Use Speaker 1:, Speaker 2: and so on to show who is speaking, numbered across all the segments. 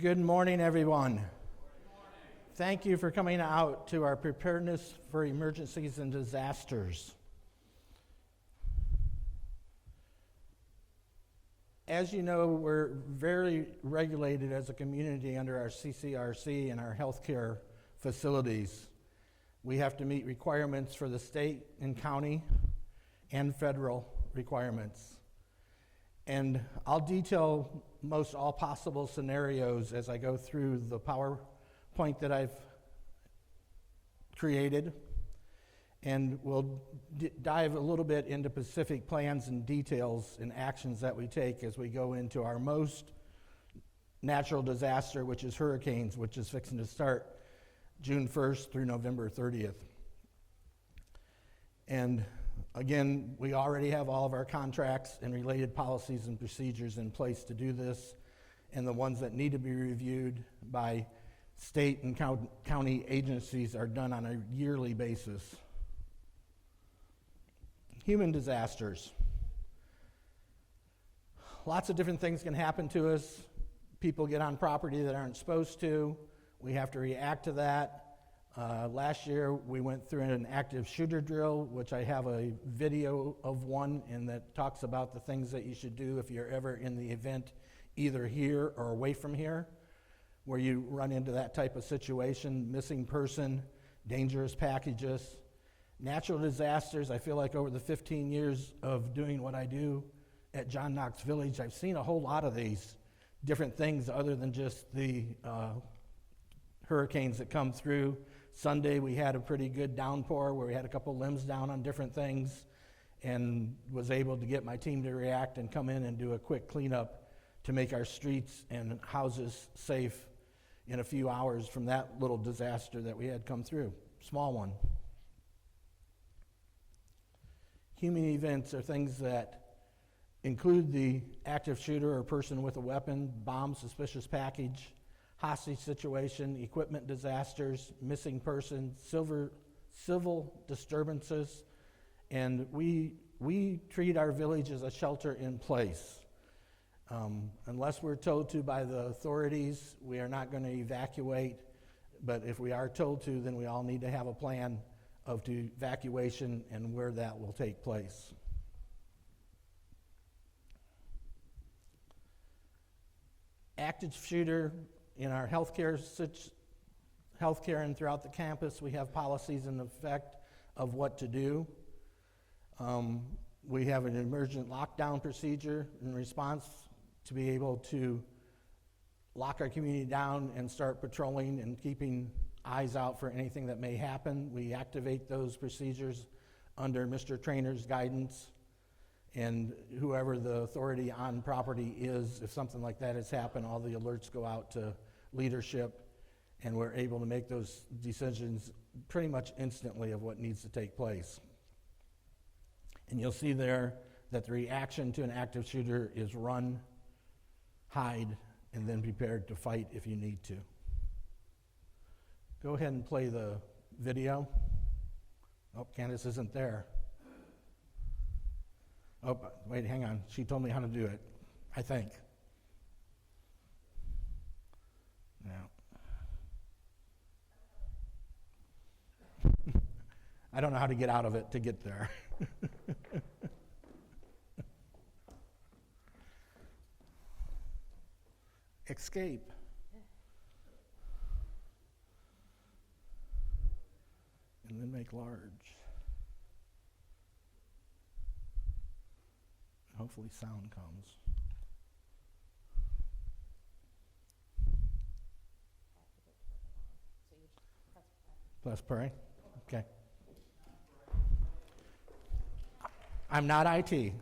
Speaker 1: Good morning, everyone. Thank you for coming out to our Preparedness for Emergencies and Disasters. As you know, we're very regulated as a community under our CCRC and our healthcare facilities. We have to meet requirements for the state and county and federal requirements. And I'll detail most all possible scenarios as I go through the PowerPoint that I've created. And we'll dive a little bit into specific plans and details and actions that we take as we go into our most natural disaster, which is hurricanes, which is fixing to start June 1st through November 30th. And again, we already have all of our contracts and related policies and procedures in place to do this, and the ones that need to be reviewed by state and county agencies are done on a yearly basis. Human disasters. Lots of different things can happen to us. People get on property that aren't supposed to. We have to react to that. Last year, we went through an active shooter drill, which I have a video of one, and that talks about the things that you should do if you're ever in the event, either here or away from here, where you run into that type of situation, missing person, dangerous packages. Natural disasters, I feel like over the 15 years of doing what I do at John Knox Village, I've seen a whole lot of these different things other than just the hurricanes that come through. Sunday we had a pretty good downpour where we had a couple limbs down on different things and was able to get my team to react and come in and do a quick cleanup to make our streets and houses safe in a few hours from that little disaster that we had come through. Small one. Human events are things that include the active shooter or person with a weapon, bomb, suspicious package, hostage situation, equipment disasters, missing persons, civil disturbances, and we treat our village as a shelter in place. Unless we're told to by the authorities, we are not going to evacuate, but if we are told to, then we all need to have a plan of the evacuation and where that will take place. Active shooter. In our healthcare and throughout the campus, we have policies in effect of what to do. We have an emergent lockdown procedure in response to be able to lock our community down and start patrolling and keeping eyes out for anything that may happen. We activate those procedures under Mr. Trainer's guidance, and whoever the authority on property is, if something like that has happened, all the alerts go out to leadership, and we're able to make those decisions pretty much instantly of what needs to take place. And you'll see there that the reaction to an active shooter is run, hide, and then prepared to fight if you need to. Go ahead and play the video. Oh, Candace isn't there. Oh, wait, hang on. She told me how to do it, I think. No. I don't know how to get out of it to get there. Escape. And then make large. Hopefully sound comes. Let's pray. Okay. I'm not IT.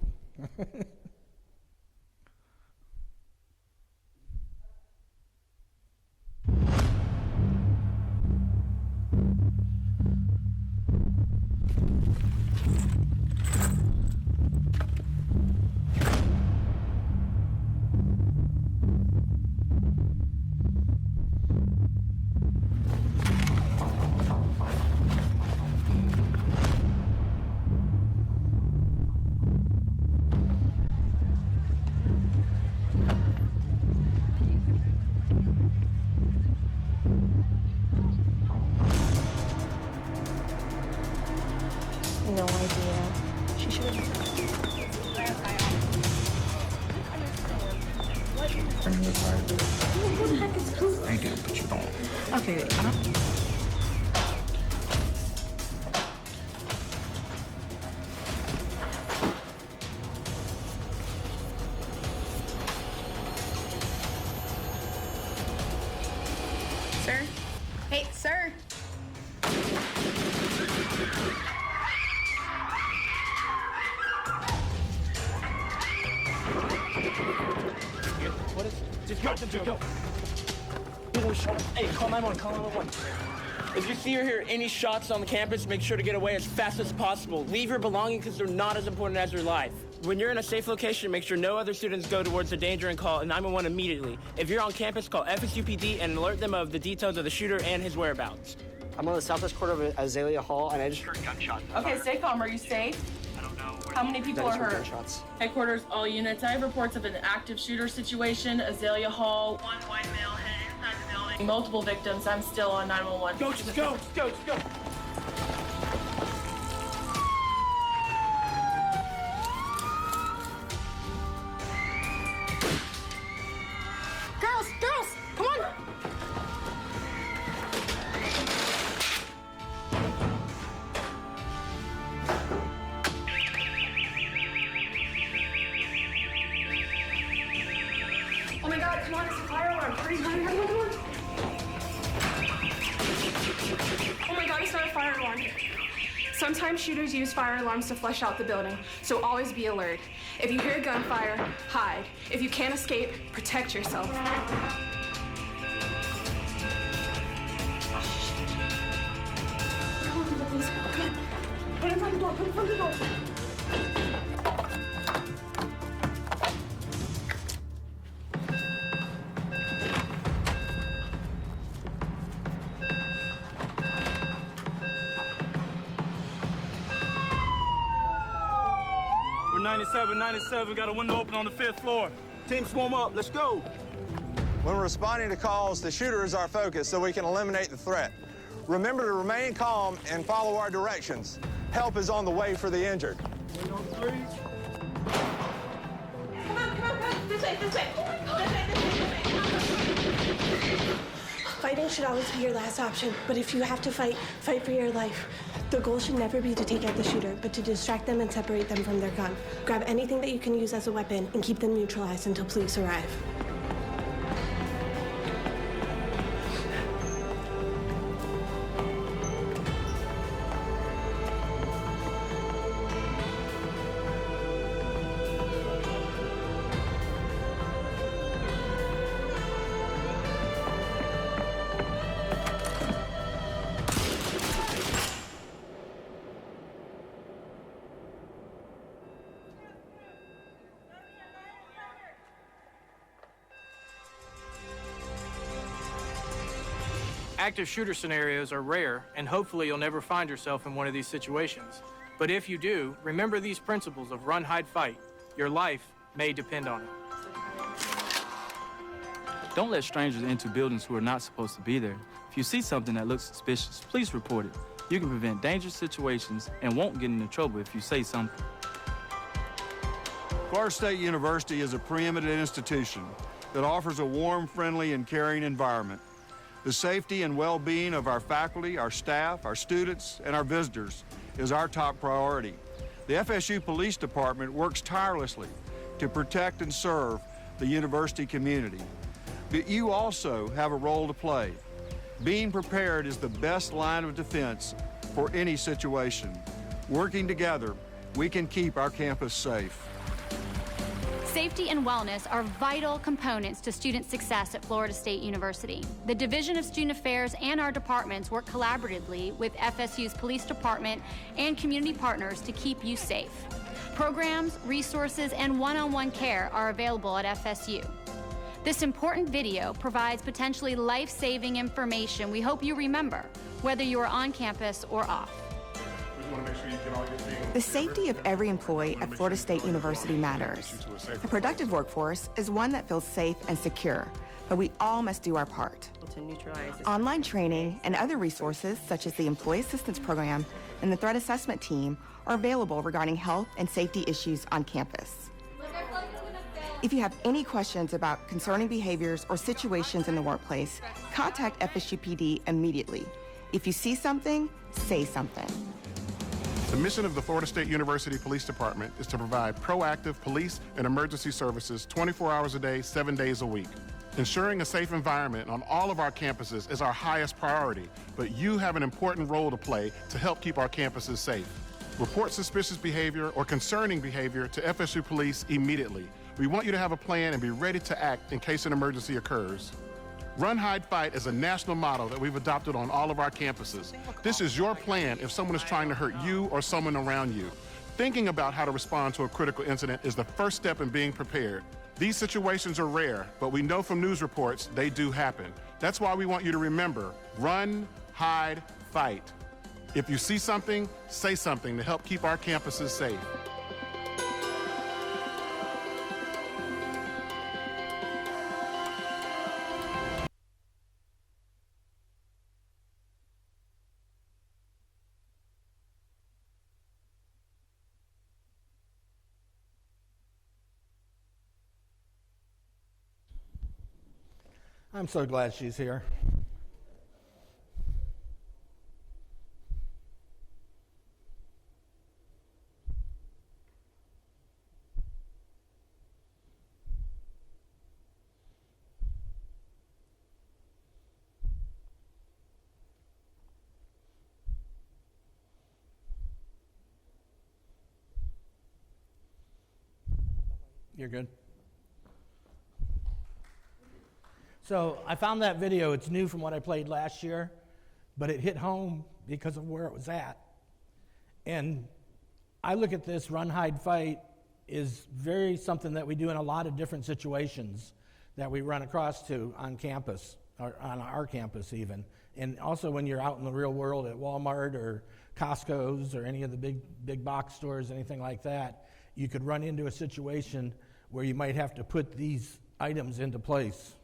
Speaker 2: no idea. She should have. What the heck is poop?
Speaker 3: I do, but you don't.
Speaker 2: Okay,
Speaker 4: Sir? Hey, sir!
Speaker 5: What is? Just go. Hey, call 911, call 911. If you see or hear any shots on the campus, make sure to get away as fast as possible. Leave your belongings because they're not as important as your life. When you're in a safe location, make sure no other students go towards the danger and call 911 immediately. If you're on campus, call FSUPD and alert them of the details of the shooter and his whereabouts.
Speaker 6: I'm on the southwest quarter of Azalea Hall, and I just heard gunshots.
Speaker 7: Okay, stay calm. Are you safe?
Speaker 6: I don't know.
Speaker 7: How many people are hurt?
Speaker 6: Gunshots.
Speaker 7: Headquarters, all units. I have reports of an active shooter situation. Azalea Hall. One white male headed inside the building. Multiple victims. I'm still on 911.
Speaker 5: Go.
Speaker 7: Girls, come on. Oh my God, come on, it's a fire alarm. Hurry, come on. Oh my God, it's not a fire alarm. Sometimes shooters use fire alarms to flush out the building, so always be alert. If you hear gunfire, hide. If you can't escape, protect yourself. Put it in front of the door, put it in front of the door.
Speaker 5: We're 97, got a window open on the 5th floor. Team swarm up, let's go.
Speaker 8: When we're responding to calls, the shooter is our focus so we can eliminate the threat. Remember to remain calm and follow our directions. Help is on the way for the injured.
Speaker 7: Come on. This way.
Speaker 2: Fighting should always be your last option, but if you have to fight, fight for your life. The goal should never be to take out the shooter, but to distract them and separate them from their gun. Grab anything that you can use as a weapon and keep them neutralized until police arrive.
Speaker 9: Active shooter scenarios are rare, and hopefully you'll never find yourself in one of these situations. But if you do, remember these principles of run, hide, fight. Your life may depend on it.
Speaker 10: Don't let strangers into buildings who are not supposed to be there. If you see something that looks suspicious, please report it. You can prevent dangerous situations and won't get into trouble if you say something.
Speaker 11: Florida State University is a preeminent institution that offers a warm, friendly, and caring environment. The safety and well-being of our faculty, our staff, our students, and our visitors is our top priority. The FSU Police Department works tirelessly to protect and serve the university community. But you also have a role to play. Being prepared is the best line of defense for any situation. Working together, we can keep our campus safe.
Speaker 12: Safety and wellness are vital components to student success at Florida State University. The Division of Student Affairs and our departments work collaboratively with FSU's Police Department and community partners to keep you safe. Programs, resources, and one-on-one care are available at FSU. This important video provides potentially life-saving information we hope you remember, whether you are on campus or off.
Speaker 13: The safety of every employee at Florida State University matters. A productive workforce is one that feels safe and secure, but we all must do our part. Online training and other resources, such as the Employee Assistance Program, and the threat assessment team are available regarding health and safety issues on campus. If you have any questions about concerning behaviors or situations in the workplace, contact FSUPD immediately. If you see something, say something.
Speaker 3: The mission of the Florida State University Police Department is to provide proactive police and emergency services 24 hours a day, 7 days a week. Ensuring a safe environment on all of our campuses is our highest priority, but you have an important role to play to help keep our campuses safe. Report suspicious behavior or concerning behavior to FSU Police immediately. We want you to have a plan and be ready to act in case an emergency occurs. Run, Hide, Fight is a national motto that we've adopted on all of our campuses. This is your plan if someone is trying to hurt you or someone around you. Thinking about how to respond to a critical incident is the first step in being prepared. These situations are rare, but we know from news reports they do happen. That's why we want you to remember, run, hide, fight. If you see something, say something to help keep our campuses safe.
Speaker 1: I'm so glad she's here. You're good. So I found that video. It's new from what I played last year, but it hit home because of where it was at. And I look at this run, hide, fight is very something that we do in a lot of different situations that we run across to on campus, or on our campus even. And also when you're out in the real world at Walmart or Costco's or any of the big box stores, anything like that, you could run into a situation where you might have to put these items into place.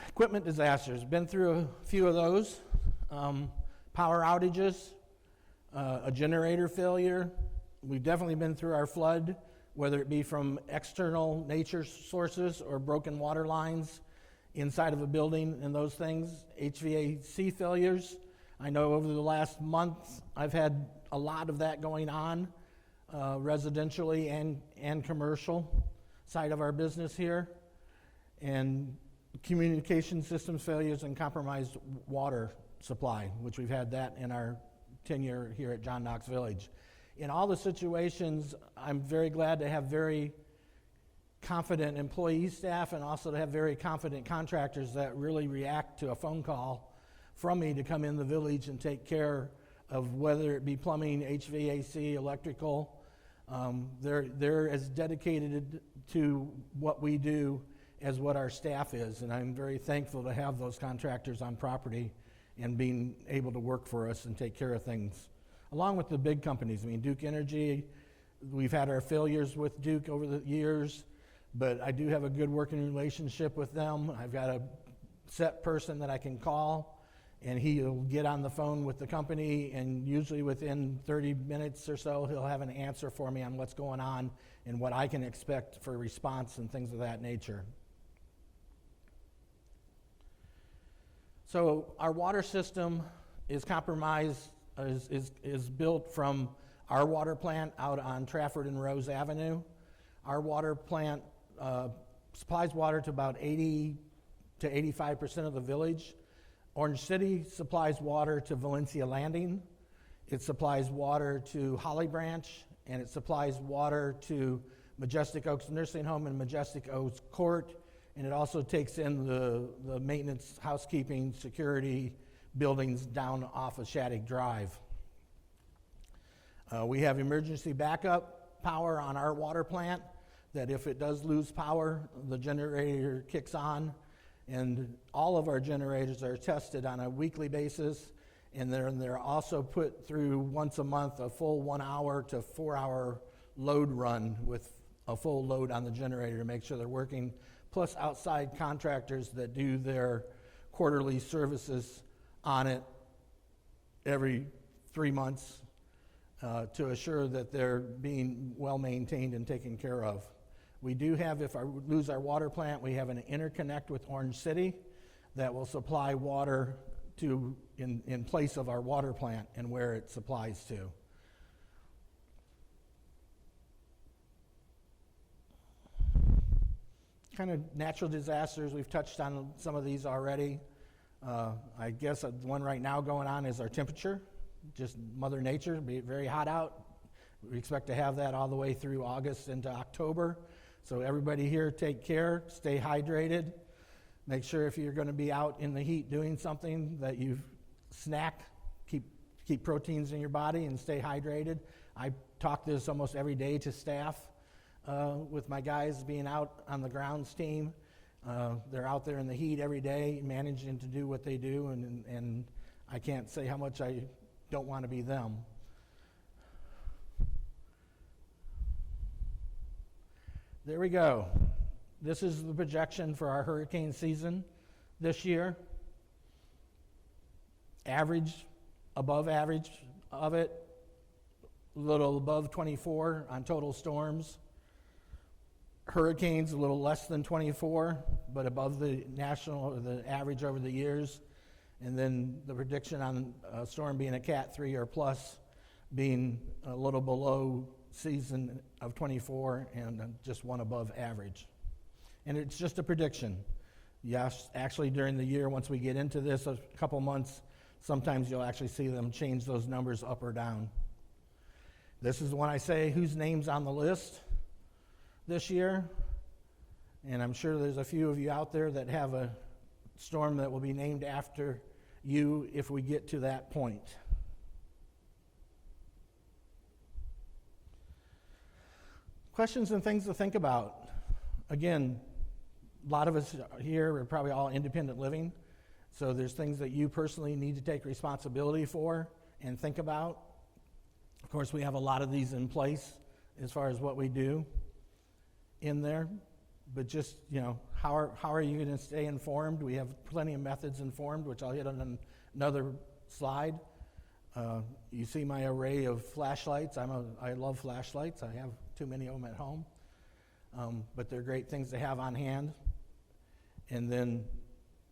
Speaker 1: Equipment disasters, been through a few of those. Power outages, a generator failure. We've definitely been through our flood, whether it be from external nature sources or broken water lines inside of a building and those things. HVAC failures. I know over the last month I've had a lot of that going on, residentially and commercial side of our business here. And communication systems failures and compromised water supply, which we've had that in our tenure here at John Knox Village. In all the situations, I'm very glad to have very confident employee staff and also to have very confident contractors that really react to a phone call from me to come in the village and take care of whether it be plumbing, HVAC, electrical. They're as dedicated to what we do as what our staff is, and I'm very thankful to have those contractors on property and being able to work for us and take care of things, along with the big companies. I mean, Duke Energy, we've had our failures with Duke over the years, but I do have a good working relationship with them. I've got a set person that I can call, and he'll get on the phone with the company, and usually within 30 minutes or so, he'll have an answer for me on what's going on and what I can expect for response and things of that nature. So our water system is compromised, is built from our water plant out on Trafford and Rose Avenue. Our water plant supplies water to about 80 to 85% of the village. Orange City supplies water to Valencia Landing. It supplies water to Holly Branch, and it supplies water to Majestic Oaks Nursing Home and Majestic Oaks Court. And it also takes in the maintenance, housekeeping, security buildings down off of Shattuck Drive. We have emergency backup power on our water plant that if it does lose power, the generator kicks on. And all of our generators are tested on a weekly basis. And they're also put through once a month a full 1 hour to 4 hour load run with a full load on the generator to make sure they're working, plus outside contractors that do their quarterly services on it every 3 months to assure that they're being well maintained and taken care of. We do have, if I lose our water plant, we have an interconnect with Orange City that will supply water to in place of our water plant and where it supplies to. Kind of natural disasters, we've touched on some of these already. I guess the one right now going on is our temperature, just Mother Nature, be very hot out. We expect to have that all the way through August into October. So everybody here, take care, stay hydrated. Make sure if you're going to be out in the heat doing something that you snack, keep proteins in your body and stay hydrated. I talk this almost every day to staff with my guys being out on the grounds team. They're out there in the heat every day managing to do what they do, and I can't say how much I don't want to be them. There we go. This is the projection for our hurricane season this year. Average, above average of it, a little above 24 on total storms. Hurricanes a little less than 24, but above the national or the average over the years. And then the prediction on a storm being a Cat 3 or plus being a little below season of 24 and just one above average. And it's just a prediction. Yes, actually during the year, once we get into this, a couple months, sometimes you'll actually see them change those numbers up or down. This is when I say whose name's on the list this year. And I'm sure there's a few of you out there that have a storm that will be named after you if we get to that point. Questions and things to think about. Again, a lot of us here are probably all independent living, so there's things that you personally need to take responsibility for and think about. Of course, we have a lot of these in place as far as what we do in there, but just, how are you going to stay informed? We have plenty of methods informed, which I'll hit on another slide. You see my array of flashlights. I love flashlights. I have too many of them at home, but they're great things to have on hand. And then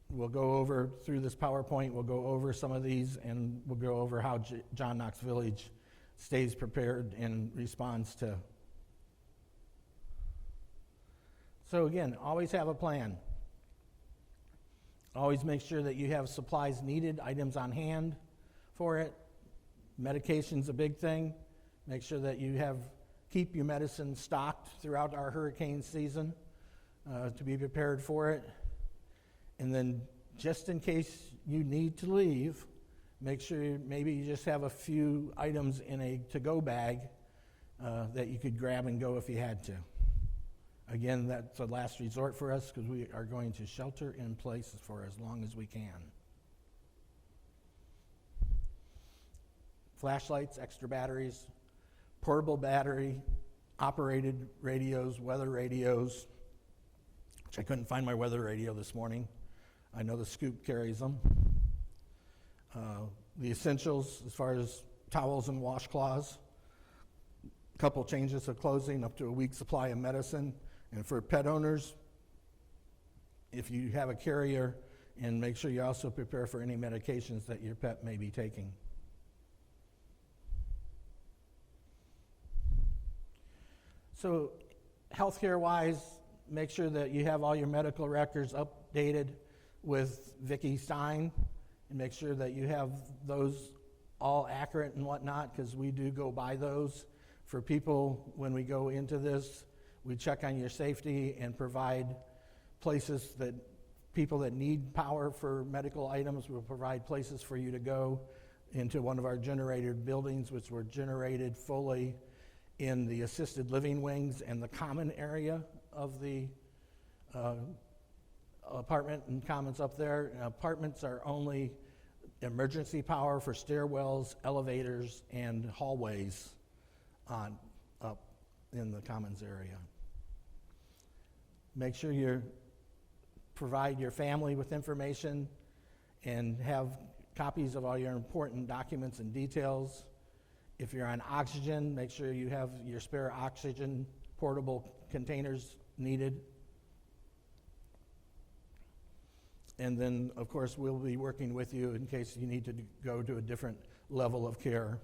Speaker 1: we'll go over, through this PowerPoint, we'll go over some of these, and we'll go over how John Knox Village stays prepared and responds to. So again, always have a plan. Always make sure that you have supplies needed, items on hand for it. Medication's a big thing. Make sure that you keep your medicine stocked throughout our hurricane season to be prepared for it. And then just in case you need to leave, make sure maybe you just have a few items in a to-go bag that you could grab and go if you had to. Again, that's a last resort for us because we are going to shelter in place for as long as we can. Flashlights, extra batteries, portable battery, operated radios, weather radios, which I couldn't find my weather radio this morning. I know the Scoop carries them. The essentials as far as towels and washcloths, a couple changes of clothing, up to a week's supply of medicine. And for pet owners, if you have a carrier, and make sure you also prepare for any medications that your pet may be taking. So healthcare-wise, make sure that you have all your medical records updated with Vicki Stein, and make sure that you have those all accurate and whatnot, because we do go by those for people when we go into this. We check on your safety and provide places that people that need power for medical items will provide places for you to go into one of our generated buildings, which were generated fully in the assisted living wings and the common area of the apartment and commons up there. And apartments are only emergency power for stairwells, elevators, and hallways up in the commons area. Make sure you provide your family with information and have copies of all your important documents and details. If you're on oxygen, make sure you have your spare oxygen portable containers needed. And then, of course, we'll be working with you in case you need to go to a different level of care.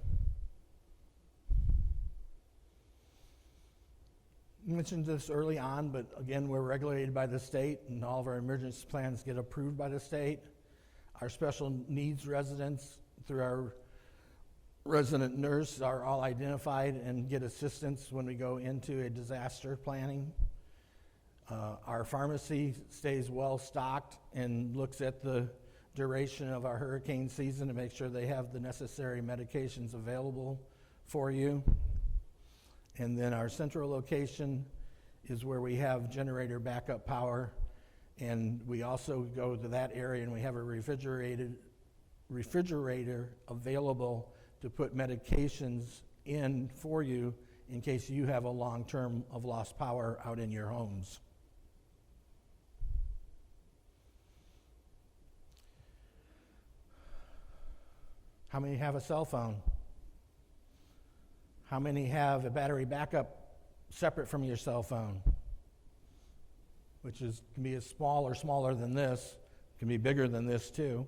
Speaker 1: I mentioned this early on, but again, we're regulated by the state, and all of our emergency plans get approved by the state. Our special needs residents, through our resident nurse, are all identified and get assistance when we go into a disaster planning. Our pharmacy stays well stocked and looks at the duration of our hurricane season to make sure they have the necessary medications available for you. And then our central location is where we have generator backup power, and we also go to that area and we have a refrigerator available to put medications in for you in case you have a long term of lost power out in your homes. How many have a cell phone? How many have a battery backup separate from your cell phone? Which can be as small or smaller than this, can be bigger than this too,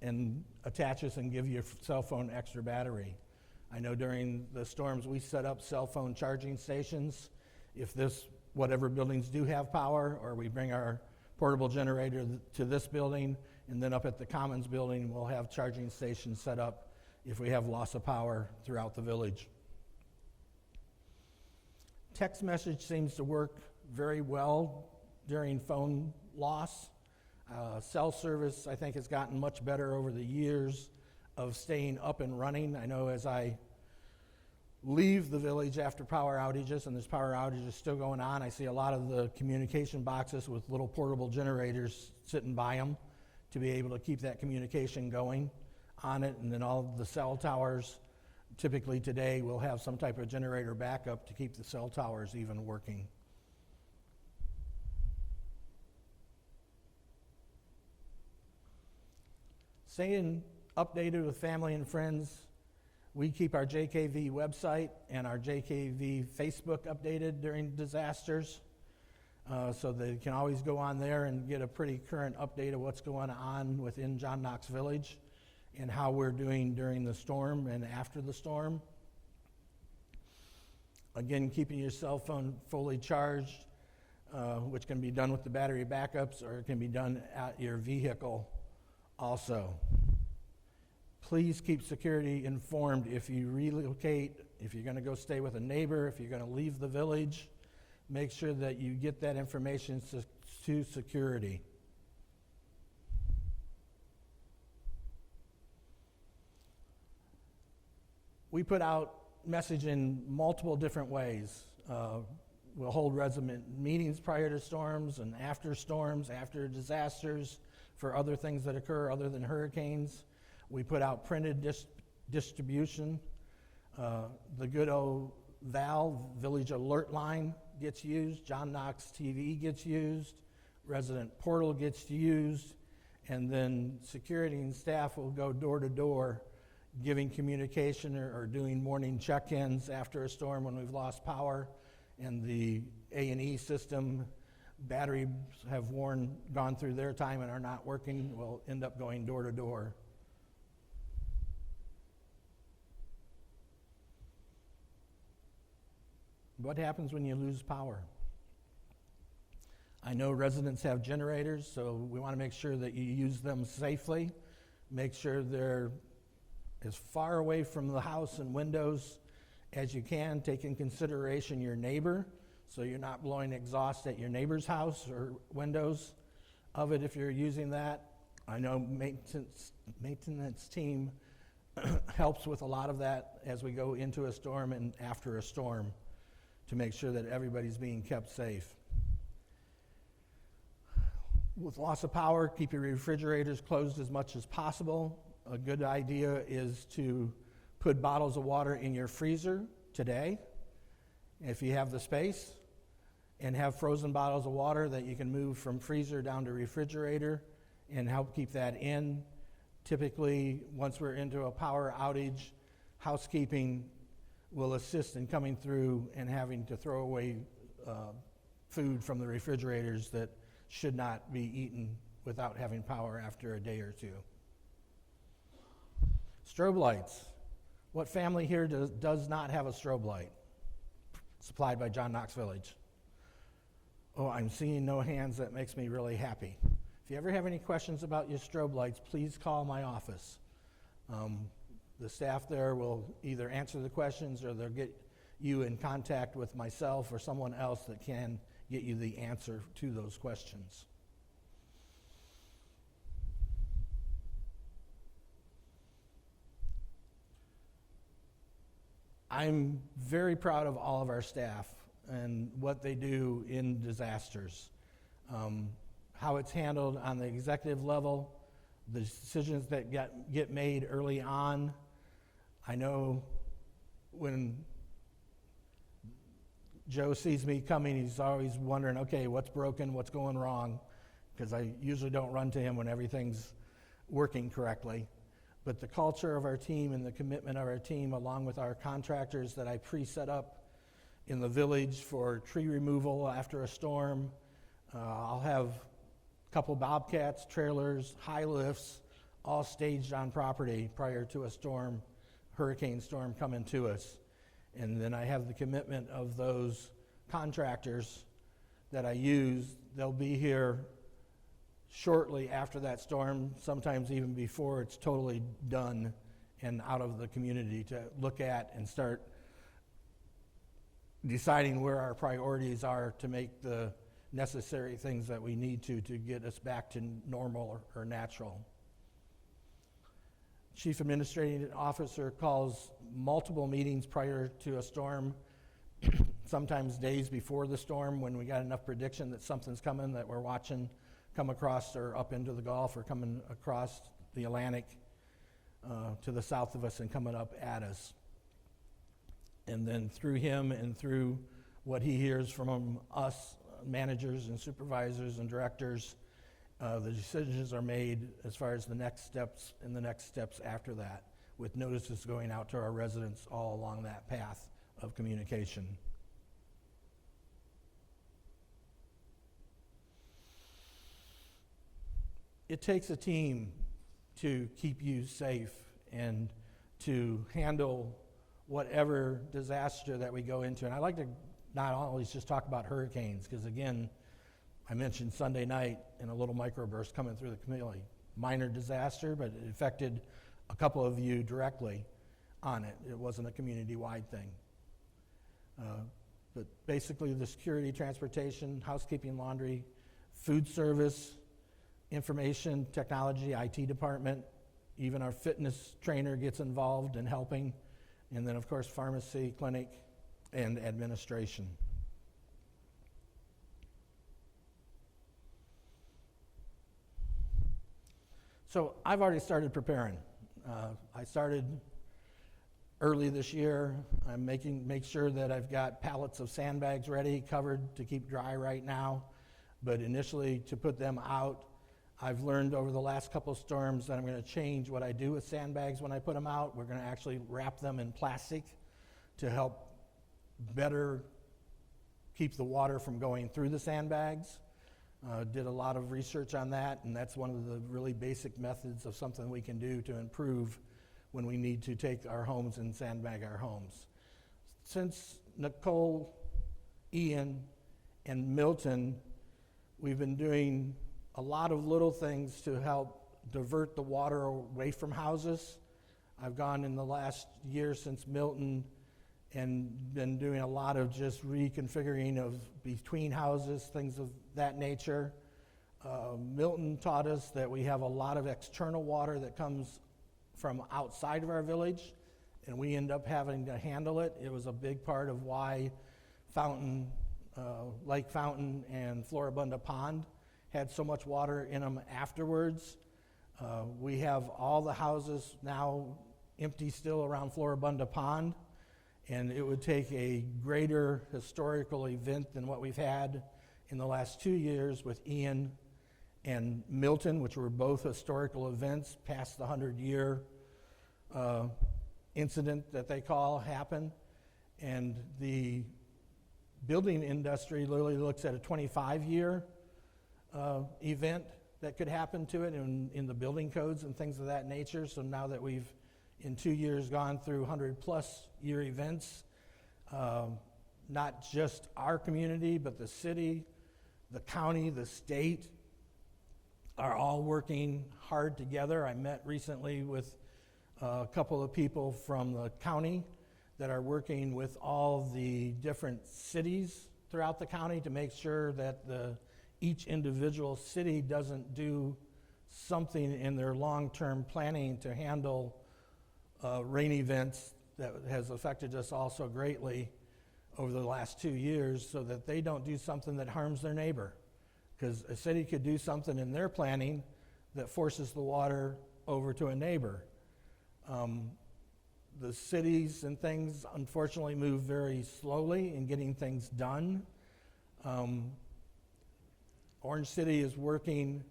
Speaker 1: and attaches and give your cell phone extra battery. I know during the storms we set up cell phone charging stations. If whatever buildings do have power, or we bring our portable generator to this building, and then up at the Commons building, we'll have charging stations set up if we have loss of power throughout the village. Text message seems to work very well during phone loss. Cell service, I think, has gotten much better over the years of staying up and running. I know as I leave the village after power outages, and there's power outages still going on, I see a lot of the communication boxes with little portable generators sitting by them to be able to keep that communication going on it. And then all of the cell towers typically today will have some type of generator backup to keep the cell towers even working. Staying updated with family and friends, we keep our JKV website and our JKV Facebook updated during disasters, so they can always go on there and get a pretty current update of what's going on within John Knox Village and how we're doing during the storm and after the storm. Again, keeping your cell phone fully charged, which can be done with the battery backups, or it can be done at your vehicle also. Please keep security informed if you relocate, if you're going to go stay with a neighbor, if you're going to leave the village. Make sure that you get that information to security. We put out message in multiple different ways. We'll hold resident meetings prior to storms and after storms, after disasters, for other things that occur other than hurricanes. We put out printed distribution. The good old VAL, Village Alert Line, gets used. John Knox TV gets used. Resident Portal gets used. And then security and staff will go door to door giving communication or doing morning check-ins after a storm when we've lost power. And the A&E system, batteries have gone through their time and are not working, will end up going door to door. What happens when you lose power? I know residents have generators, so we want to make sure that you use them safely. Make sure they're as far away from the house and windows as you can. Take in consideration your neighbor, so you're not blowing exhaust at your neighbor's house or windows of it if you're using that. I know maintenance team helps with a lot of that as we go into a storm and after a storm, to make sure that everybody's being kept safe. With loss of power, keep your refrigerators closed as much as possible. A good idea is to put bottles of water in your freezer today, if you have the space, and have frozen bottles of water that you can move from freezer down to refrigerator and help keep that in. Typically, once we're into a power outage, housekeeping will assist in coming through and having to throw away food from the refrigerators that should not be eaten without having power after a day or two. Strobe lights. What family here does not have a strobe light supplied by John Knox Village? Oh, I'm seeing no hands. That makes me really happy. If you ever have any questions about your strobe lights, please call my office. The staff there will either answer the questions or they'll get you in contact with myself or someone else that can get you the answer to those questions. I'm very proud of all of our staff and what they do in disasters. How it's handled on the executive level, the decisions that get made early on. I know when Joe sees me coming, he's always wondering, okay, what's broken, what's going wrong? Because I usually don't run to him when everything's working correctly. But the culture of our team and the commitment of our team, along with our contractors that I pre-set up in the village for tree removal after a storm. I'll have a couple bobcats, trailers, high lifts, all staged on property prior to a storm, hurricane storm coming to us. And then I have the commitment of those contractors that I use. They'll be here shortly after that storm, sometimes even before it's totally done and out of the community, to look at and start deciding where our priorities are to make the necessary things that we need to get us back to normal or natural. Chief Administrative Officer calls multiple meetings prior to a storm, sometimes days before the storm when we got enough prediction that something's coming that we're watching come across or up into the Gulf or coming across the Atlantic to the south of us and coming up at us. And then through him and through what he hears from us, managers and supervisors and directors, the decisions are made as far as the next steps and the next steps after that, with notices going out to our residents all along that path of communication. It takes a team to keep you safe and to handle whatever disaster that we go into. And I like to not always just talk about hurricanes, because again, I mentioned Sunday night in a little microburst coming through the community. Minor disaster, but it affected a couple of you directly on it. It wasn't a community-wide thing. But basically the security, transportation, housekeeping, laundry, food service, information, technology, IT department, even our fitness trainer gets involved in helping, and then of course pharmacy, clinic, and administration. So I've already started preparing. I started early this year. I'm make sure that I've got pallets of sandbags ready, covered to keep dry right now, but initially to put them out. I've learned over the last couple of storms that I'm going to change what I do with sandbags when I put them out. We're going to actually wrap them in plastic to help better keep the water from going through the sandbags. Did a lot of research on that, and that's one of the really basic methods of something we can do to improve when we need to take our homes and sandbag our homes. Since Nicole, Ian, and Milton, we've been doing a lot of little things to help divert the water away from houses. I've gone in the last year since Milton and been doing a lot of just reconfiguring of between houses, things of that nature. Milton taught us that we have a lot of external water that comes from outside of our village, and we end up having to handle it. It was a big part of why Lake Fountain and Floribunda Pond had so much water in them afterwards. We have all the houses now empty still around Floribunda Pond, and it would take a greater historical event than what we've had in the last 2 years with Ian and Milton, which were both historical events past the 100-year incident that they call happened. And the building industry literally looks at a 25-year event that could happen to it in the building codes and things of that nature. So now that we've, in 2 years, gone through 100-plus year events, not just our community, but the city, the county, the state, are all working hard together. I met recently with a couple of people from the county that are working with all the different cities throughout the county to make sure that each individual city doesn't do something in their long-term planning to handle rain events that has affected us all so greatly over the last 2 years, so that they don't do something that harms their neighbor. Because a city could do something in their planning that forces the water over to a neighbor. The cities and things unfortunately move very slowly in getting things done. Orange City is working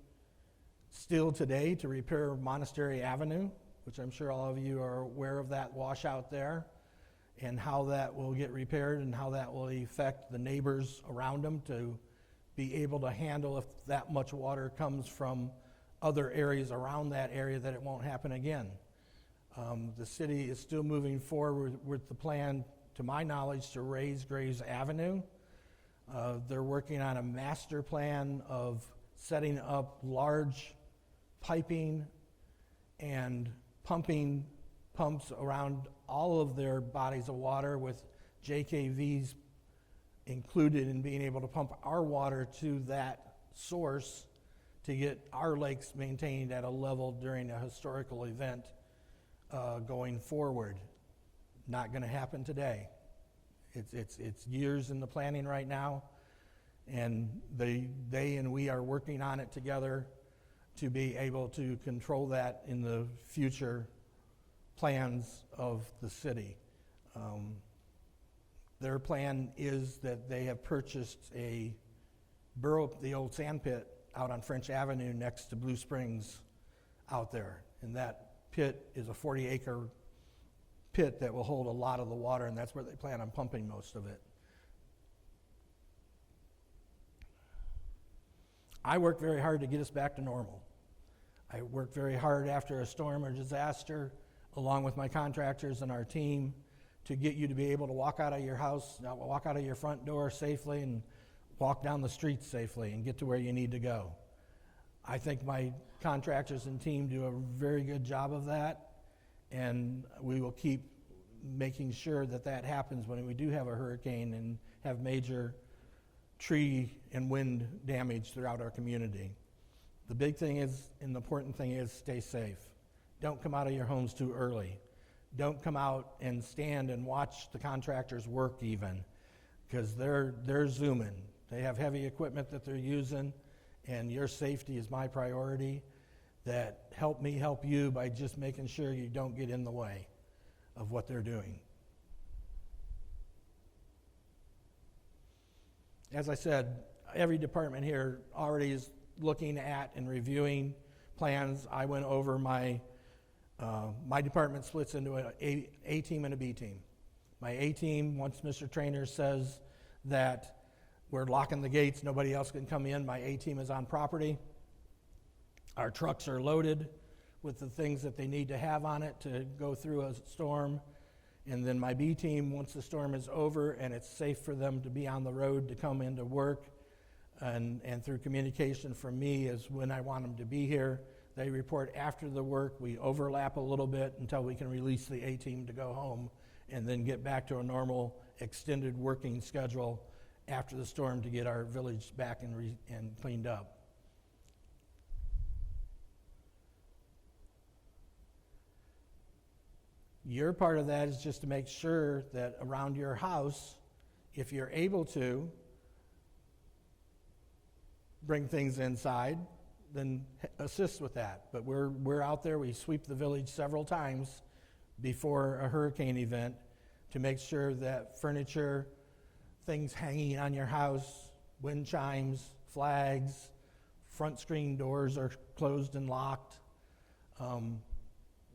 Speaker 1: still today to repair Monastery Avenue, which I'm sure all of you are aware of that washout there, and how that will get repaired and how that will affect the neighbors around them to be able to handle if that much water comes from other areas around that area, that it won't happen again. The city is still moving forward with the plan, to my knowledge, to raise Graves Avenue. They're working on a master plan of setting up large piping and pumps around all of their bodies of water, with JKVs included in being able to pump our water to that source to get our lakes maintained at a level during a historical event going forward. Not going to happen today. It's years in the planning right now, and they and we are working on it together to be able to control that in the future plans of the city. Their plan is that they have purchased the old sand pit out on French Avenue next to Blue Springs out there. And that pit is a 40-acre pit that will hold a lot of the water, and that's where they plan on pumping most of it. I worked very hard to get us back to normal. I worked very hard after a storm or disaster, along with my contractors and our team, to get you to be able to walk out of your house, walk out of your front door safely, and walk down the streets safely and get to where you need to go. I think my contractors and team do a very good job of that, and we will keep making sure that that happens when we do have a hurricane and have major tree and wind damage throughout our community. The big thing is, and the important thing is, stay safe. Don't come out of your homes too early. Don't come out and stand and watch the contractors work even, because they're zooming. They have heavy equipment that they're using, and your safety is my priority. That help me help you by just making sure you don't get in the way of what they're doing. As I said, every department here already is looking at and reviewing plans. I went over my department splits into an A team and a B team. My A team, once Mr. Trainer says that we're locking the gates, nobody else can come in, my A team is on property. Our trucks are loaded with the things that they need to have on it to go through a storm. And then my B team, once the storm is over and it's safe for them to be on the road to come into work, and through communication from me is when I want them to be here. They report after the work. We overlap a little bit until we can release the A team to go home, and then get back to a normal extended working schedule after the storm to get our village back and cleaned up. Your part of that is just to make sure that around your house, if you're able to bring things inside, then assist with that. But we're out there. We sweep the village several times before a hurricane event to make sure that furniture, things hanging on your house, wind chimes, flags, front screen doors are closed and locked.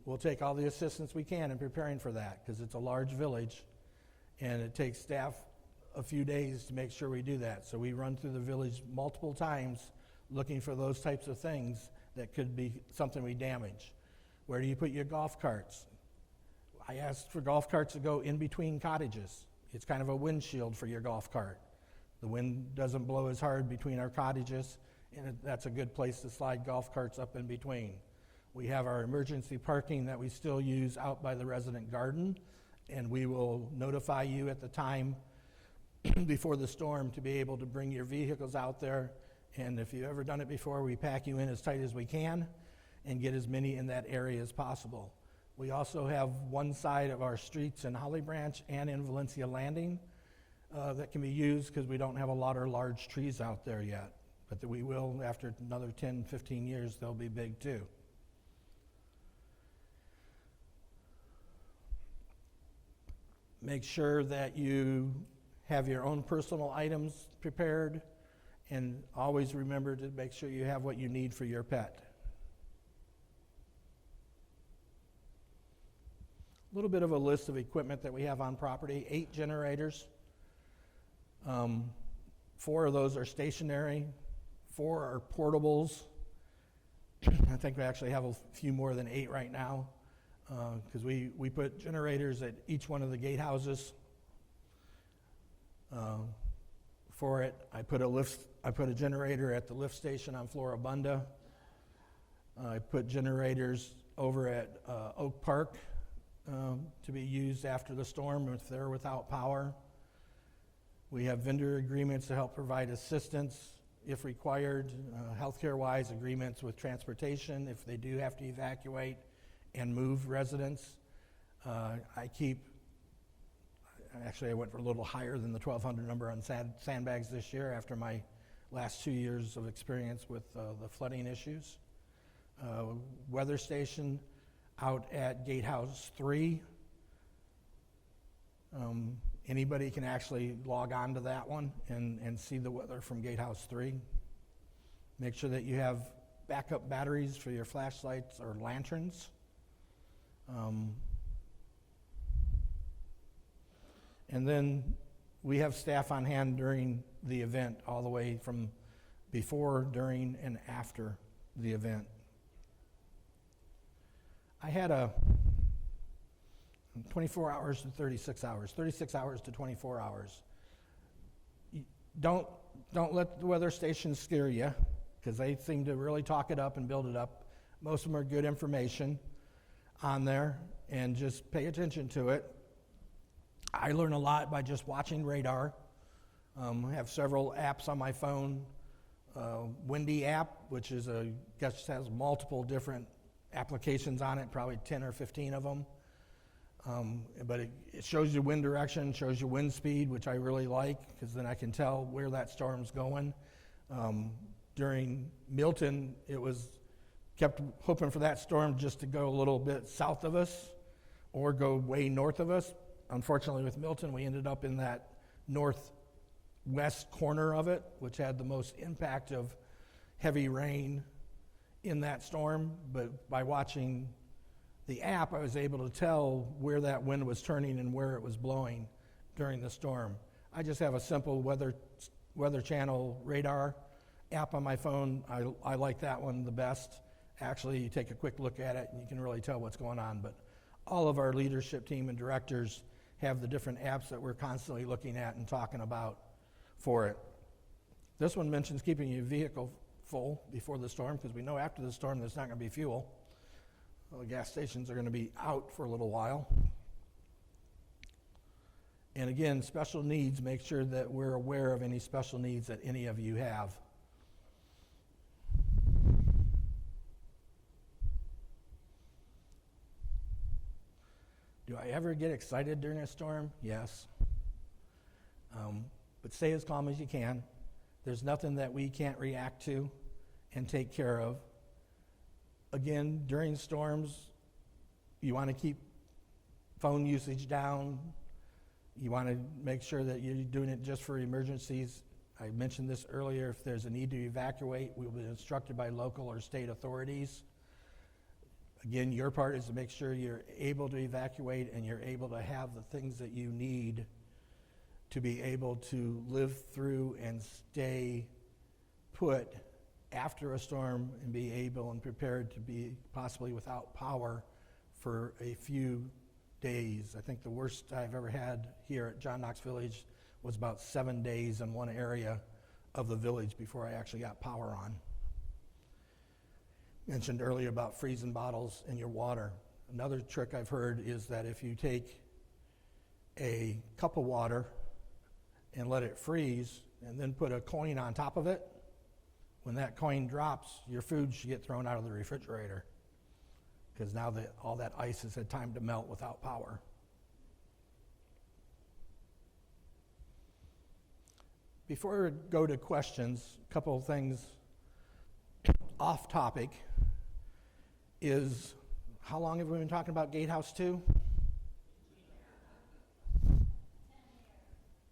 Speaker 1: We'll take all the assistance we can in preparing for that, because it's a large village, and it takes staff a few days to make sure we do that. So we run through the village multiple times looking for those types of things that could be something we damage. Where do you put your golf carts? I asked for golf carts to go in between cottages. It's kind of a windshield for your golf cart. The wind doesn't blow as hard between our cottages, and that's a good place to slide golf carts up in between. We have our emergency parking that we still use out by the resident garden, and we will notify you at the time before the storm to be able to bring your vehicles out there. And if you've ever done it before, we pack you in as tight as we can and get as many in that area as possible. We also have one side of our streets in Holly Branch and in Valencia Landing that can be used because we don't have a lot of large trees out there yet. But that we will, after another 10, 15 years, they'll be big too. Make sure that you have your own personal items prepared, and always remember to make sure you have what you need for your pet. A little bit of a list of equipment that we have on property: 8 generators. 4 of those are stationary, 4 are portables. I think we actually have a few more than 8 right now, because we put generators at each one of the gatehouses. For it, I put a generator at the lift station on Floribunda. I put generators over at Oak Park to be used after the storm if they're without power. We have vendor agreements to help provide assistance if required, healthcare-wise agreements with transportation if they do have to evacuate and move residents. Actually, I went for a little higher than the 1,200 number on sandbags this year after my last 2 years of experience with the flooding issues. Weather station out at Gatehouse 3. Anybody can actually log on to that one and see the weather from Gatehouse 3. Make sure that you have backup batteries for your flashlights or lanterns. And then we have staff on hand during the event, all the way from before, during, and after the event. I had a 24 hours to 36 hours, 36 hours to 24 hours. Don't let the weather stations scare you, because they seem to really talk it up and build it up. Most of them are good information on there, and just pay attention to it. I learn a lot by just watching radar. I have several apps on my phone. Windy app, which has multiple different applications on it, probably 10 or 15 of them. But it shows you wind direction, shows you wind speed, which I really like, because then I can tell where that storm's going. During Milton, kept hoping for that storm just to go a little bit south of us or go way north of us. Unfortunately, with Milton, we ended up in that northwest corner of it, which had the most impact of heavy rain in that storm. But by watching the app, I was able to tell where that wind was turning and where it was blowing during the storm. I just have a simple weather channel radar app on my phone. I like that one the best. Actually, you take a quick look at it and you can really tell what's going on. But all of our leadership team and directors have the different apps that we're constantly looking at and talking about for it. This one mentions keeping your vehicle full before the storm, because we know after the storm there's not going to be fuel. Well, the gas stations are going to be out for a little while. And again, special needs, make sure that we're aware of any special needs that any of you have. Do I ever get excited during a storm? Yes. But stay as calm as you can. There's nothing that we can't react to and take care of. Again, during storms, you want to keep phone usage down. You want to make sure that you're doing it just for emergencies. I mentioned this earlier, if there's a need to evacuate, we will be instructed by local or state authorities. Again, your part is to make sure you're able to evacuate and you're able to have the things that you need to be able to live through and stay put after a storm and be able and prepared to be possibly without power for a few days. I think the worst I've ever had here at John Knox Village was about 7 days in one area of the village before I actually got power on. Mentioned earlier about freezing bottles in your water. Another trick I've heard is that if you take a cup of water and let it freeze and then put a coin on top of it, when that coin drops, your food should get thrown out of the refrigerator because now that all that ice has had time to melt without power. Before we go to questions, a couple of things off topic is, how long have we been talking about Gatehouse 2?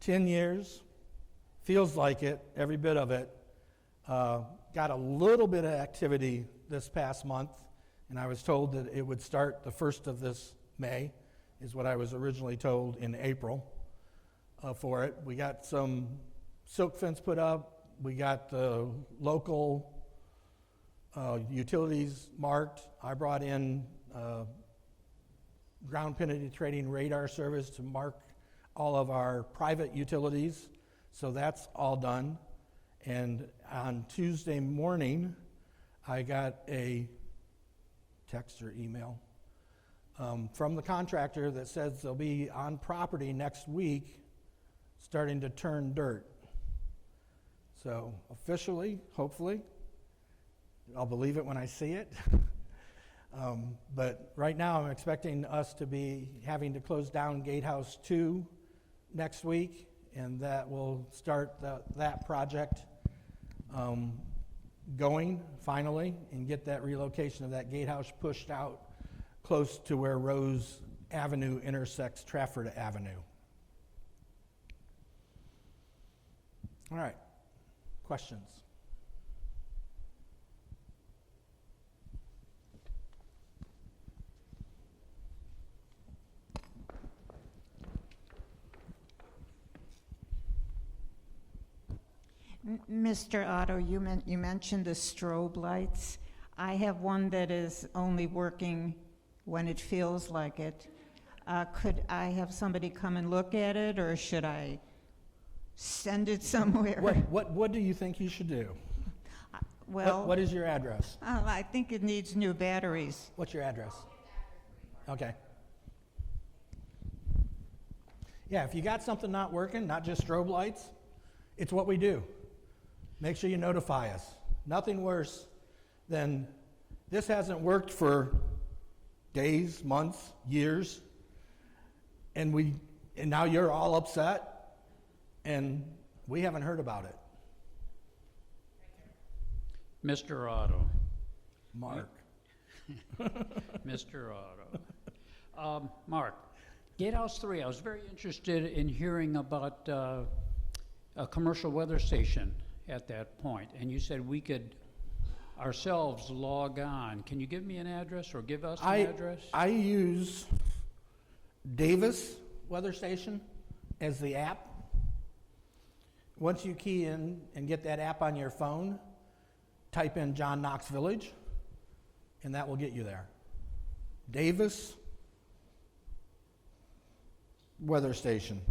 Speaker 1: 10 years. Feels like it, every bit of it. Got a little bit of activity this past month, and I was told that it would start the 1st of this May, is what I was originally told in April for it. We got some silk fence put up. We got the local utilities marked. I brought in ground penetrating radar service to mark all of our private utilities, so that's all done. And on Tuesday morning, I got a text or email from the contractor that says they'll be on property next week starting to turn dirt. So officially, hopefully, I'll believe it when I see it. But right now I'm expecting us to be having to close down Gatehouse 2 next week, and that will start that project going finally and get that relocation of that gatehouse pushed out close to where Rose Avenue intersects Trafford Avenue. All right, questions?
Speaker 14: Mr. Otto, you mentioned the strobe lights. I have one that is only working when it feels like it. Could I have somebody come and look at it, or should I send it somewhere?
Speaker 1: What do you think you should do?
Speaker 14: Well,
Speaker 1: what is your address?
Speaker 14: I think it needs new batteries.
Speaker 1: What's your address? Okay. Yeah, if you got something not working, not just strobe lights, it's what we do. Make sure you notify us. Nothing worse than this hasn't worked for days, months, years, and now you're all upset, and we haven't heard about it.
Speaker 15: Mr. Otto.
Speaker 1: Mark.
Speaker 15: Mr. Otto. Mark, Gatehouse 3, I was very interested in hearing about a commercial weather station at that point, and you said we could ourselves log on. Can you give me an address or give us an address?
Speaker 1: I use Davis Weather Station as the app. Once you key in and get that app on your phone, type in John Knox Village, and that will get you there. Davis Weather Station.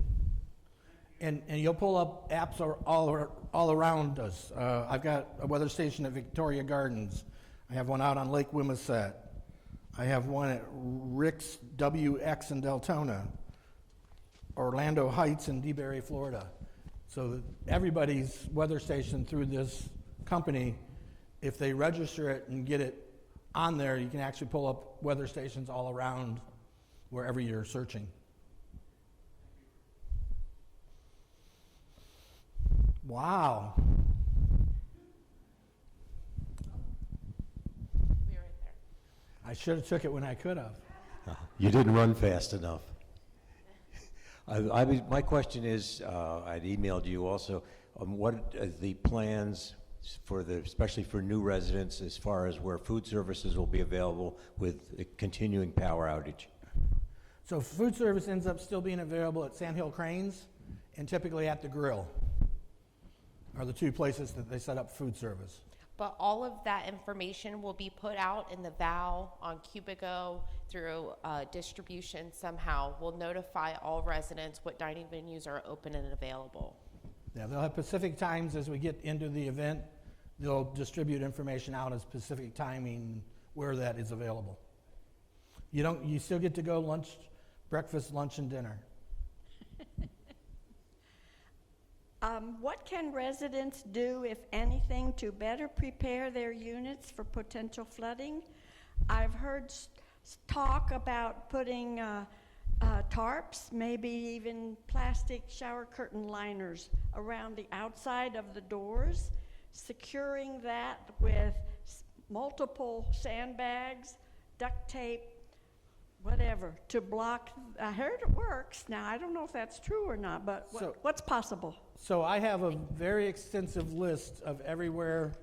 Speaker 1: And you'll pull up apps all around us. I've got a weather station at Victoria Gardens. I have one out on Lake Wimisette. I have one at Rick's WX in Deltona, Orlando Heights in DeBary, Florida. So everybody's weather station through this company, if they register it and get it on there, you can actually pull up weather stations all around wherever you're searching. Wow. I should have took it when I could have.
Speaker 16: You didn't run fast enough. My question is, I'd emailed you also, What are the plans especially for new residents, as far as where food services will be available with a continuing power outage?
Speaker 1: So food service ends up still being available at Sandhill Cranes and typically at the Grill are the two places that they set up food service.
Speaker 17: But all of that information will be put out in the VAL on Cubico through distribution somehow. We'll notify all residents what dining venues are open and available.
Speaker 1: Yeah, they'll have specific times as we get into the event. They'll distribute information out at specific timing where that is available. You still get to go breakfast, lunch, and dinner.
Speaker 18: What can residents do, if anything, to better prepare their units for potential flooding? I've heard talk about putting tarps, maybe even plastic shower curtain liners around the outside of the doors, securing that with multiple sandbags, duct tape, whatever, to block. I heard it works. Now, I don't know if that's true or not, but what's possible?
Speaker 1: So I have a very extensive list of everywhere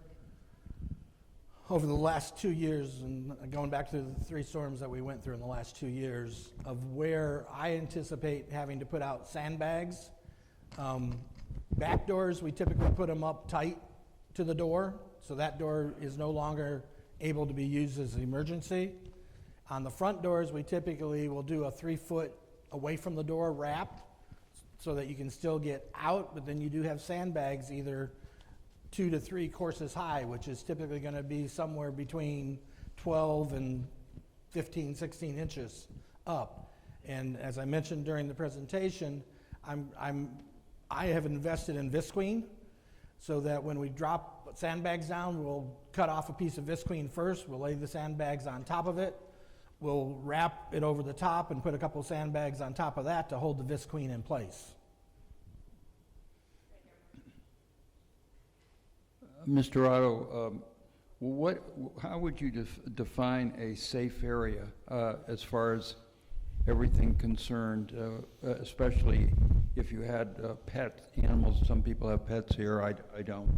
Speaker 1: over the last 2 years, and going back to the 3 storms that we went through in the last 2 years, of where I anticipate having to put out sandbags. Back doors, we typically put them up tight to the door, so that door is no longer able to be used as an emergency. On the front doors, we typically will do a 3-foot away from the door wrap so that you can still get out, but then you do have sandbags either 2 to 3 courses high, which is typically going to be somewhere between 12 and 15, 16 inches up. And as I mentioned during the presentation, I have invested in visqueen so that when we drop sandbags down, we'll cut off a piece of visqueen first, we'll lay the sandbags on top of it, we'll wrap it over the top and put a couple sandbags on top of that to hold the visqueen in place.
Speaker 19: Mr. Otto, how would you define a safe area as far as everything concerned, especially if you had pet animals? Some people have pets here, I don't.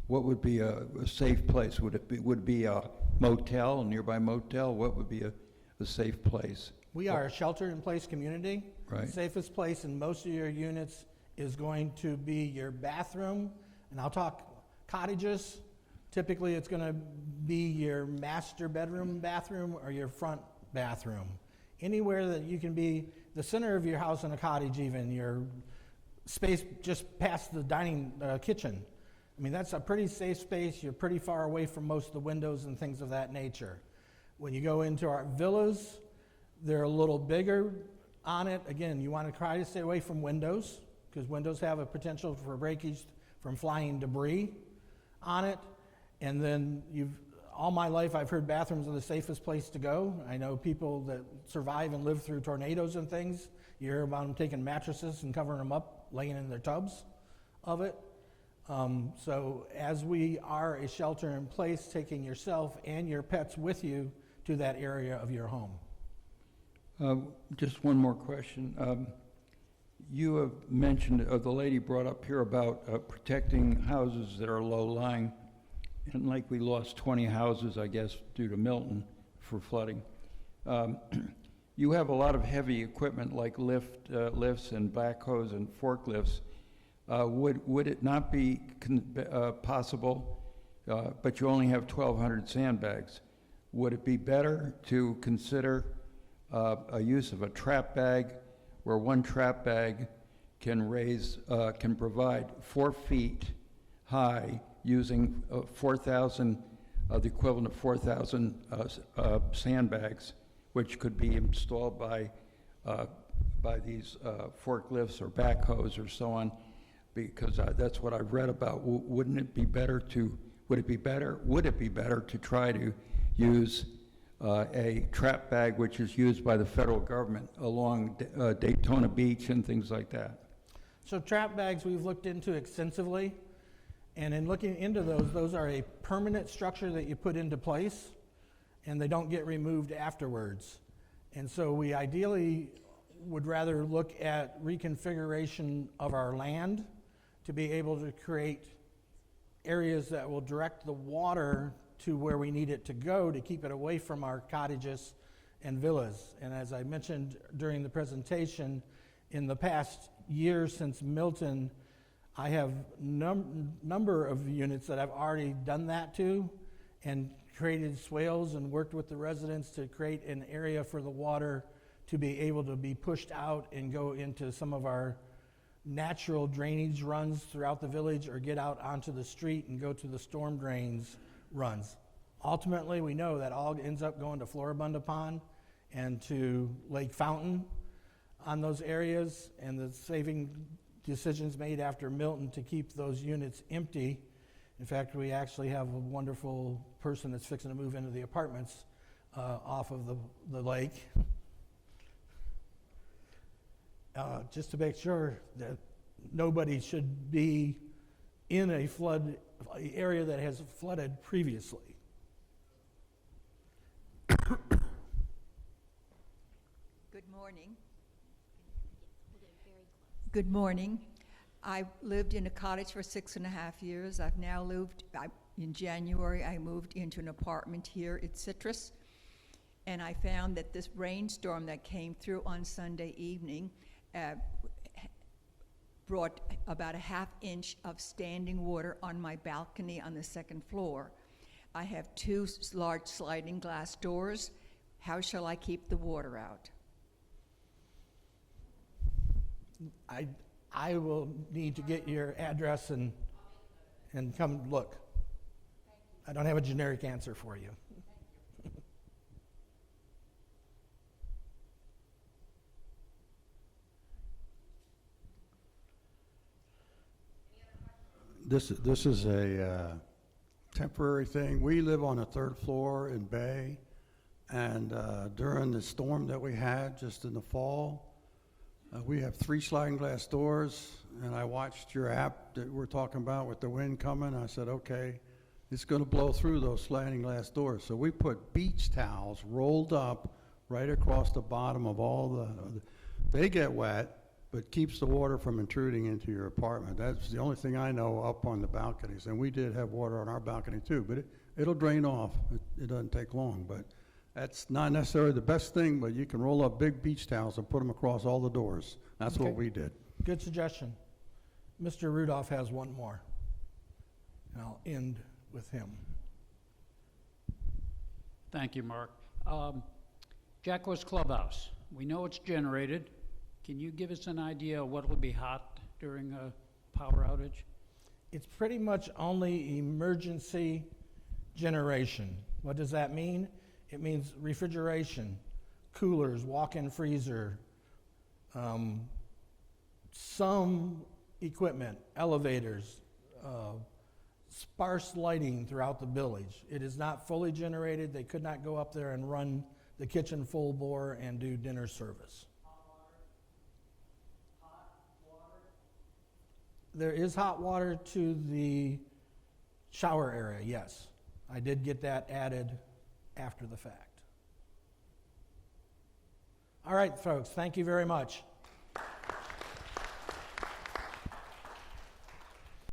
Speaker 19: What would be a safe place? Would it be a motel, a nearby motel? What would be a safe place?
Speaker 1: We are a shelter-in-place community.
Speaker 19: Right.
Speaker 1: The safest place in most of your units is going to be your bathroom, and I'll talk cottages. Typically, it's going to be your master bedroom bathroom or your front bathroom. Anywhere that you can be the center of your house in a cottage, even your space just past the dining kitchen. I mean, that's a pretty safe space. You're pretty far away from most of the windows and things of that nature. When you go into our villas, they're a little bigger on it. Again, you want to try to stay away from windows because windows have a potential for breakage from flying debris on it. And then all my life I've heard bathrooms are the safest place to go. I know people that survive and live through tornadoes and things. You hear about them taking mattresses and covering them up, laying in their tubs of it. So as we are a shelter in place, taking yourself and your pets with you to that area of your home.
Speaker 19: Just one more question. You have mentioned, the lady brought up here about protecting houses that are low-lying, and like we lost 20 houses, I guess, due to Milton for flooding. You have a lot of heavy equipment like lifts and backhoes and forklifts. Would it not be possible, but you only have 1,200 sandbags, would it be better to consider a use of a trap bag where one trap bag can provide 4 feet high using 4,000, the equivalent of 4,000 sandbags, which could be installed by these forklifts or backhoes or so on, because that's what I've read about. Would it be better to try to use a trap bag which is used by the federal government along Daytona Beach and things like that?
Speaker 1: So trap bags we've looked into extensively, and in looking into those are a permanent structure that you put into place, and they don't get removed afterwards. And so we ideally would rather look at reconfiguration of our land to be able to create areas that will direct the water to where we need it to go to keep it away from our cottages and villas. And as I mentioned during the presentation, in the past year since Milton, I have number of units that I've already done that to and created swales and worked with the residents to create an area for the water to be able to be pushed out and go into some of our natural drainage runs throughout the village or get out onto the street and go to the storm drains runs. Ultimately, we know that all ends up going to Floribunda Pond and to Lake Fountain on those areas, and the saving decisions made after Milton to keep those units empty. In fact, we actually have a wonderful person that's fixing to move into the apartments off of the lake. Just to make sure that nobody should be in a flood area that has flooded previously.
Speaker 20: Good morning. Good morning. I lived in a cottage for 6.5 years. I've now in January, I moved into an apartment here at Citrus, and I found that this rainstorm that came through on Sunday evening brought about a ½ inch of standing water on my balcony on the 2nd floor. I have 2 large sliding glass doors. How shall I keep the water out?
Speaker 1: I will need to get your address and come look. I don't have a generic answer for you.
Speaker 21: This is a temporary thing. We live on the 3rd floor in Bay, and during the storm that we had just in the fall, we have 3 sliding glass doors, and I watched your app that we're talking about with the wind coming. I said, okay, it's going to blow through those sliding glass doors. So we put beach towels rolled up right across the bottom of all they get wet, but keeps the water from intruding into your apartment. That's the only thing I know up on the balconies. And we did have water on our balcony too, but it'll drain off. It doesn't take long, but that's not necessarily the best thing, but you can roll up big beach towels and put them across all the doors. That's what we did.
Speaker 1: Good suggestion. Mr. Rudolph has one more, and I'll end with him.
Speaker 15: Thank you, Mark. Jacko's Clubhouse. We know it's generated. Can you give us an idea of what will be hot during a power outage?
Speaker 1: It's pretty much only emergency generation. What does that mean? It means refrigeration, coolers, walk-in freezer, some equipment, elevators, sparse lighting throughout the village. It is not fully generated. They could not go up there and run the kitchen full bore and do dinner service. There is hot water to the shower area, yes. I did get that added after the fact. All right, folks, thank you very much.